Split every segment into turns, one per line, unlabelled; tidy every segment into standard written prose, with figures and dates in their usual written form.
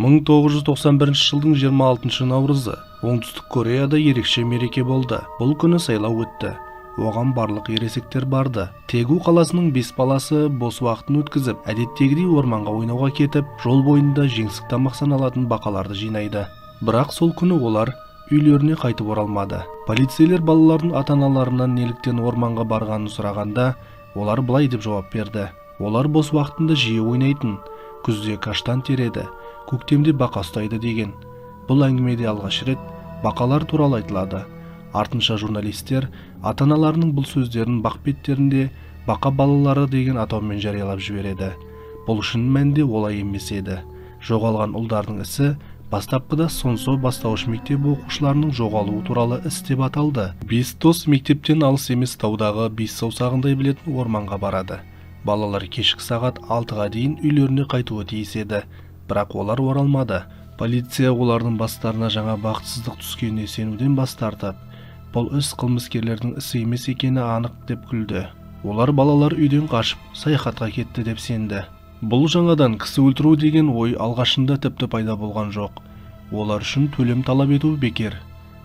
1991 жылдың 26 наурызы оңтүстік Кореяда ерекше мереке болды. Бұл күні сайлау өтті. Оған барлық ересектер барды. Тегу қаласының 5 баласы бос уақытын өткізіп, әдеттегідей орманға ойнауға кетіп, жол бойында жеңсік тамақ саналатын бақаларды жинайды. Бірақ сол күні олар үйлеріне қайтып оралмады. Полицейлер балалардың ата-аналарынан неліктен орманға барғанын сұрағанда, олар былай деп жауап берді. Олар бос уақытында жиі ойнайтын, күзде каштан тереді, көктемде бақа ұстайды деген. Бұл әңгімеде алғаш рет бақалар туралы айтылады. Артынша журналистер ата-аналарының бұл сөздерін бақ беттерінде бақа балалары деген атаумен жариялап жібереді. Бұл шын мәнінде олай емес еді. Жоғалған ұлдардың ісі бастапқыда Сонсо бастауыш мектеп оқушыларының жоғалуы туралы іс деп аталды. 5 дос мектептен алыс емес таудағы 5 саусағындай білетін орманға барады. Балалар кешкі сағат 6-ға дейін үйлеріне қайтуы тиіс еді, бірақ олар оралмады. Полиция олардың бастарына жаңа бақытсыздық түскеніне сенуден бас тартып, бұл іс қылмыскерлердің ісі емес екені анық деп күлді. Олар балалар үйден қашып, саяхатқа кетті деп сенді. Бұл жаңадан кісі өлтіру деген ой алғашында тіпті пайда болған жоқ. Олар үшін төлем талап ету бекер.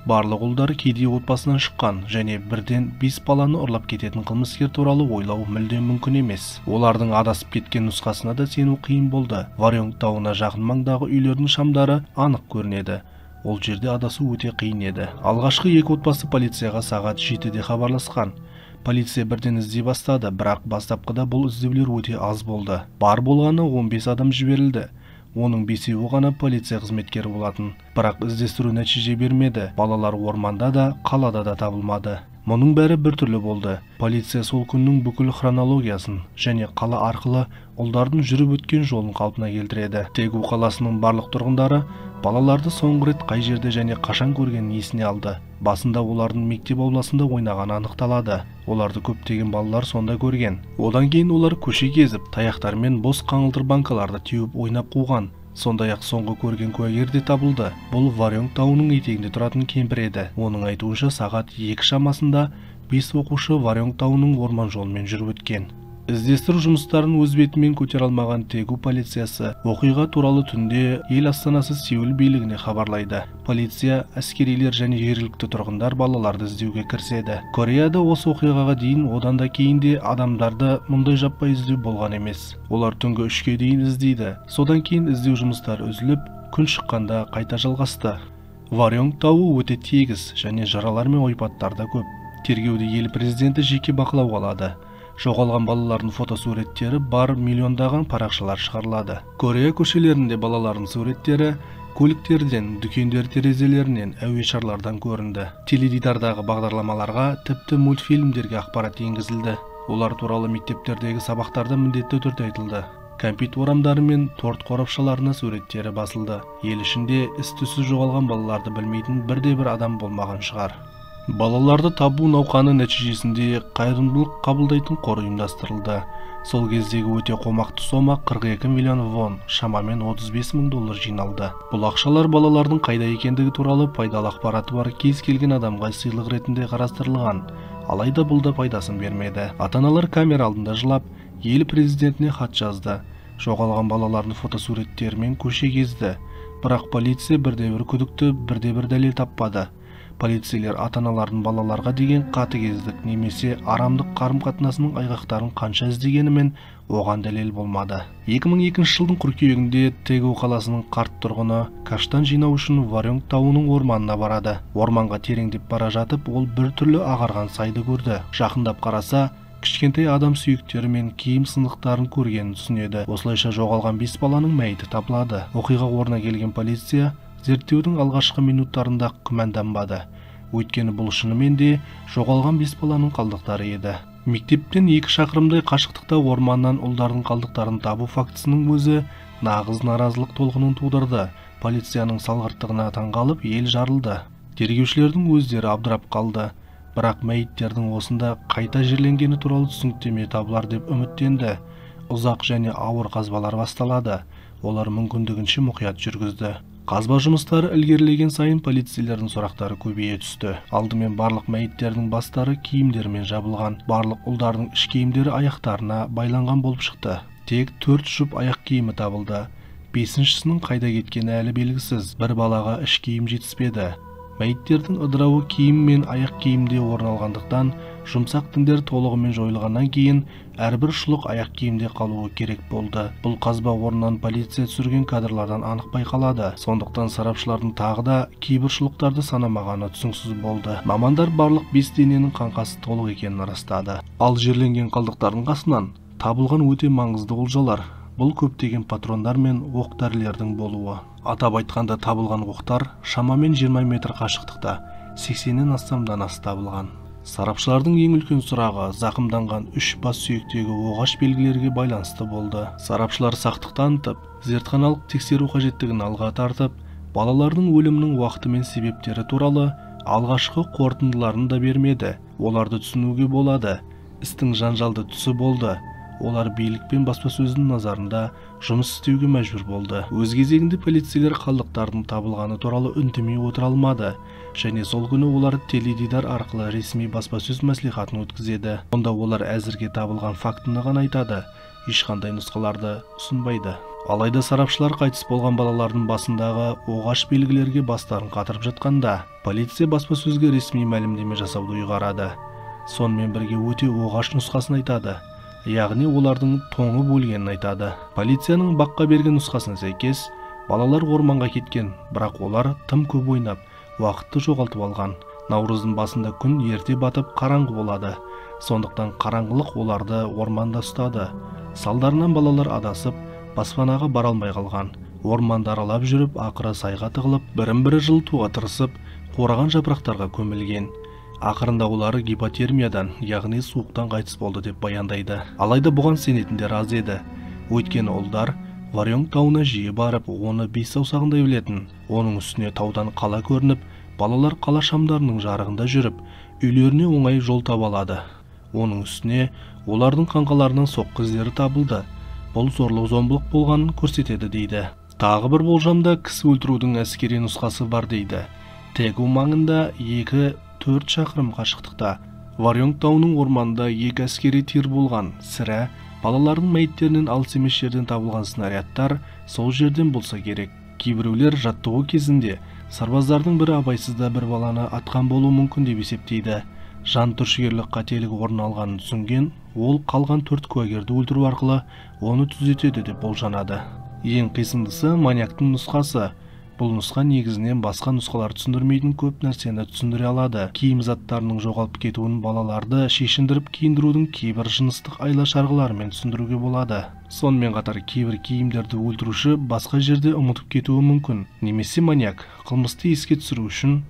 Барлық ұлдар кедей отбасынан шыққан және бірден 5 баланы ұрлап кететін қылмыскер туралы ойлау мүлдем мүмкін емес. Олардың адасып кеткен нұсқасына да сену қиын болды. Варёнг тауына жақын маңдағы үйлердің шамдары анық көрінеді. Ол жерде адасу өте қиын еді. Алғашқы 2 отбасы полицияға сағат 7-де хабарласқан. Полиция бірден іздей бастады, бірақ бастапқыда бұл іздеулер өте аз болды. Бар болғаны 15 адам жіберілді. Оның 5-еуі ғана полиция қызметкері болатын. Бірақ іздестіру нәтиже бермеді. Балалар орманда да, қалада да табылмады. Мұның бәрі біртүрлі болды. Полиция сол күннің бүкіл хронологиясын және қала арқылы ұлдардың жүріп өткен жолын қалпына келтіреді. Тегу қаласының барлық тұрғындары балаларды соңғы рет қай жерде және қашан көргенін есіне алды. Басында олардың мектеп ауласында ойнағаны анықталады. Оларды көптеген балалар сонда көрген. Одан кейін олар көше кезіп, таяқтармен бос қаңылтыр банкаларды теуіп ойнап қуған. Сондай-ақ соңғы көрген куәгер де табылды. Бұл Варёнг тауының етегінде тұратын кемпір еді. Оның айтуынша сағат 2 шамасында 5 оқушы Варёнг тауының орман жолымен жүріп өткен. Іздестіру жұмыстарын өз бетімен көтере алмаған Тегу полициясы оқиға туралы түнде ел астанасы Сеул билігіне хабарлайды. Полиция, әскерилер және жергілікті тұрғындар балаларды іздеуге кіріседі. Кореяда осы оқиғаға дейін одан да кейін де адамдарды мұндай жаппай іздеу болған емес. Олар түнгі 3-ке дейін іздейді. Содан кейін іздеу жұмыстары үзіліп, күн шыққанда қайта жалғасты. Варёнг тауы өте тегіс және жаралар мен ойпаттар да көп. Тергеуді ел президенті жеке бақылауға алады. Жоғалған балалардың фотосуреттері бар миллиондаған парақшалар шығарылады. Корея көшелерінде балалардың суреттері көліктерден, дүкендер терезелерінен, әуе шарлардан көрінді. Теледидардағы бағдарламаларға, тіпті мультфильмдерге ақпарат енгізілді. Олар туралы мектептердегі сабақтарда міндетті түрде айтылды. Кәмпит орамдары мен торт қорапшаларына суреттері басылды. Ел ішінде із-түзсіз жоғалған балаларды білмейтін бірде-бір адам болмаған шығар. Балаларды табу науқаны нәтижесінде қайырымдылық қабылдайтын қор ұйымдастырылды. Сол кездегі өте қомақты сома 42 миллион вон, шамамен $35,000 жиналды. Бұл ақшалар балалардың қайда екендігі туралы пайдалы ақпараты бар кез келген адамға сыйлық ретінде қарастырылған. Алайда бұл да пайдасын бермеді. Ата-аналар камера алдында жылап, ел президентіне хат жазды. Жоғалған балалардың фотосуреттерімен көше кезді. Бірақ полиция бірде-бір күдікті, бірде-бір дәлел таппады. Полицейлер ата-аналардың балаларға деген қатыгездік немесе арамдық қарым-қатынасының айғақтарын қанша іздегенімен оған дәлел болмады. 2002 жылдың қыркүйегінде Тегу қаласының қарт тұрғыны каштан жинау үшін Варёнг тауының орманына барады. Орманға тереңдеп бара жатып, ол бір түрлі ағарған сайды көрді. Жақындап қараса, кішкентай адам сүйектері мен киім сындықтарын көргенін түсінеді. Осылайша жоғалған 5 баланың мәйіті табылады. Оқиға орнына келген полиция зерттеудің алғашқы минуттарында күмәнданбады. Өйткені бұл шынымен де жоғалған 5 баланың қалдықтары еді. Мектептен 2 шақырымдай қашықтықта орманнан ұлдардың қалдықтарын табу фактісінің өзі нағыз наразылық толқынын тудырды. Полицияның салғырттығына таңғалып, ел жарылды. Тергеушілердің өздері абдырап қалды. Бірақ мәйіттердің осында қайта жерленгені туралы түсініктеме табылар деп үміттенді. Ұзақ және ауыр қазбалар басталады. Олар мүмкіндігінше мұқият жүргізді. Қазба жұмыстары ілгерілеген сайын полицейлердің сұрақтары көбейе түсті. Алдымен барлық мәйіттердің бастары киімдермен жабылған. Барлық ұлдардың іш киімдері аяқтарына байланған болып шықты. Тек 4 жұп аяқ киімі табылды. бесіншісінің қайда кеткені әлі белгісіз. Бір балаға іш киім жетіспеді. Мәйіттердің ыдырауы киім мен аяқ киімде орын алғандықтан, жұмсақ тіндер толығымен жойылғаннан кейін әрбір шұлық аяқ киімде қалуы керек болды. Бұл қазба орнынан полиция түсірген кадрлардан анық байқалады. Сондықтан сарапшылардың тағы да кейбір шұлықтарды санамағаны түсініксіз болды. Мамандар барлық 5 дененің қаңқасы толық екенін растады. Ал жерленген қалдықтардың қасынан табылған өте маңызды олжалар. Бұл көптеген патрондар мен оқ-дәрілердің болуы. Атап айтқанда табылған оқтар шамамен 20 метр қашықтықта, 80-нен астам данасы табылған. Сарапшылардың ең үлкен сұрағы зақымданған 3 бас сүйектегі оғаш белгілерге байланысты болды. Сарапшылар сақтық танытып, зертханалық тексеру қажеттігін алға тартып, балалардың өлімінің уақыты мен себептері туралы алғашқы қорытындыларын да бермеді. Оларды түсінуге болады. Істің жанжалды тұсы болды. Олар билік пен баспасөздің назарында жұмыс істеуге мәжбүр болды. Өз кезегінде полицейлер қалдықтардың табылғаны туралы үндемей отыра алмады, және сол күні олар теледидар арқылы ресми баспасөз мәслихатын өткізеді. Онда олар әзірге табылған фактыны ғана айтады, ешқандай нұсқаларды ұсынбайды. Алайда сарапшылар қайтыс болған балалардың басындағы оғаш белгілерге бастарын қатырып жатқанда, полиция баспасөзге ресми мәлімдеме жасауды ұйғарады. Сонымен бірге өте оғаш нұсқасын айтады. Яғни олардың тоңы бөлгенін айтады. Полицияның баққа берген нұсқасына сәйкес, балалар орманға кеткен, бірақ олар тым көп ойнап, уақытты жоғалтып алған. Наурыздың басында күн ерте батып қараңғы болады. Сондықтан қараңғылық оларды орманда ұстады. Салдарынан балалар адасып, баспанаға бара алмай қалған. Орманды аралап жүріп, ақыры сайға тығылып, бірін-бірі жылытуға тырысып, қураған жапырақтарға көмілген. Ақырында олары гипотермиядан, яғни суықтан қайтыс болды деп баяндайды. Алайда бұған сенетіндер аз еді. Өйткені ұлдар Варьонг тауына жиі барып, оны 5 саусағындай білетін. Оның үстіне таудан қала көрініп, балалар қала шамдарының жарығында жүріп, үйлеріне оңай жол таба алады. Оның үстіне олардың қаңқаларынан соққы іздері табылды. Бұл зорлық-зомбылық болғанын көрсетеді дейді. Тағы бір болжамда кісі өлтірудің әскери нұсқасы бар дейді. Тегу маңында 2-4 шақырым қашықтықта Варьонг тауының орманында 2 әскери тир болған. Сірә балалардың мәйіттерінен алыс емес жерден табылған снарядтар сол жерден болса керек. Кейбіреулер жаттығу кезінде сарбаздардың бірі абайсызда бір баланы атқан болуы мүмкін деп есептейді. Жан түршігерлік қателік орын алғанын түсінген, ол қалған 4 куәгерді өлтіру арқылы оны түзетеді деп болжанады. Ең қисындысы маньяктың нұсқасы. Бұл нұсқа негізінен басқа нұсқалар түсіндірмейтін көп нәрсені түсіндіре алады. Киім заттарының жоғалып кетуін балаларды шешіндіріп киіндірудің кейбір жыныстық айла-шарғыларымен түсіндіруге болады. Сонымен қатар кейбір киімдерді өлтіруші басқа жерде ұмытып кетуі мүмкін. Немесе маньяк қылмысты еске түсіру үшін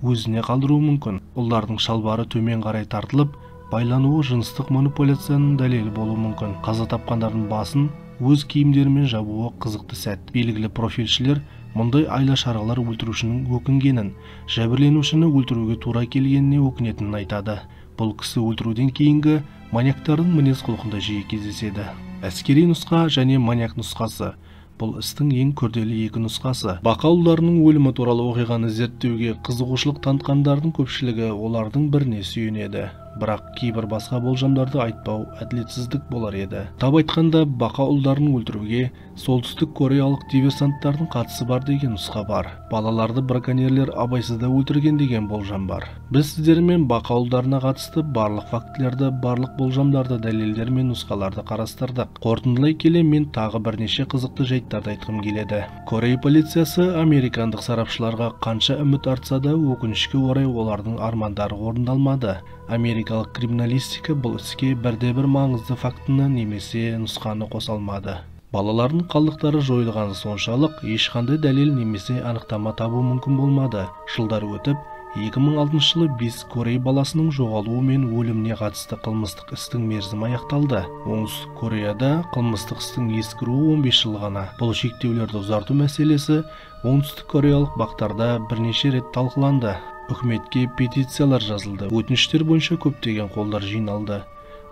өзіне қалдыруы мүмкін. Ұлдардың шалбары төмен қарай тартылып, байлануы жыныстық манипуляцияның дәлелі болуы мүмкін. Қаза тапқандардың басын өз киімдерімен жабуы қызықты сәт. Белгілі профильшілер мұндай айла-шарғылар өлтірушінің өкінгенін, жәбірленушіні өлтіруге тура келгеніне өкінетінін айтады. Бұл кісі өлтіруден кейінгі маньяктардың мінез-құлқында жиі кездеседі. Әскери нұсқа және маньяк нұсқасы. Бұл істің ең күрделі 2 нұсқасы. Бақа ұлдарының өлімі туралы оқиғаны зерттеуге қызығушылық танытқандардың көпшілігі олардың біріне сүйенеді. Бірақ кейбір басқа болжамдарды айтпау әділетсіздік болар еді. Тап айтқанда, бақа ұлдарын өлтіруге солтүстік кореялық диверсанттардың қатысы бар деген нұсқа бар. Балаларды браконьерлер абайсызда өлтірген деген болжам бар. Біз сіздермен бақа ұлдарына қатысты барлық фактілерді, барлық болжамдарды, дәлелдер мен нұсқаларды қарастырдық. Қорытындылай келе мен тағы бірнеше қызықты жайттарды айтқым келеді. Корея полициясы американдық сарапшыларға қанша үміт артса да, өкінішке орай олардың армандары орындалмады. Америкалық криминалистика бұл іске бірде-бір маңызды фактіні немесе нұсқаны қоса алмады. Балалардың қалдықтары жойылғаны соншалық ешқандай дәлел немесе анықтама табу мүмкін болмады. Жылдар өтіп, 2006 жылы 5 Корея баласының жоғалуы мен өліміне қатысты қылмыстық істің мерзімі аяқталды. Оңтүстік Кореяда қылмыстық істің ескіруі 15 жыл ғана. Бұл шектеулерді ұзарту мәселесі оңтүстік кореялық бақтарда бірнеше рет талқыланды. Үкіметке петициялар жазылды. Өтініштер бойынша көптеген қолдар жиналды.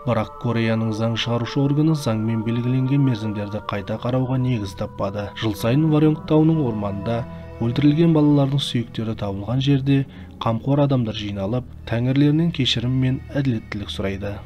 Бірақ Кореяның заң шығарушы органы заңмен белгіленген мерзімдерді қайта қарауға негіз таппады. Жыл сайын Варьонг тауының орманында өлтірілген балалардың сүйектері табылған жерде қамқор адамдар жиналып, тәңірлерінен кешірім мен әділеттілік сұрайды.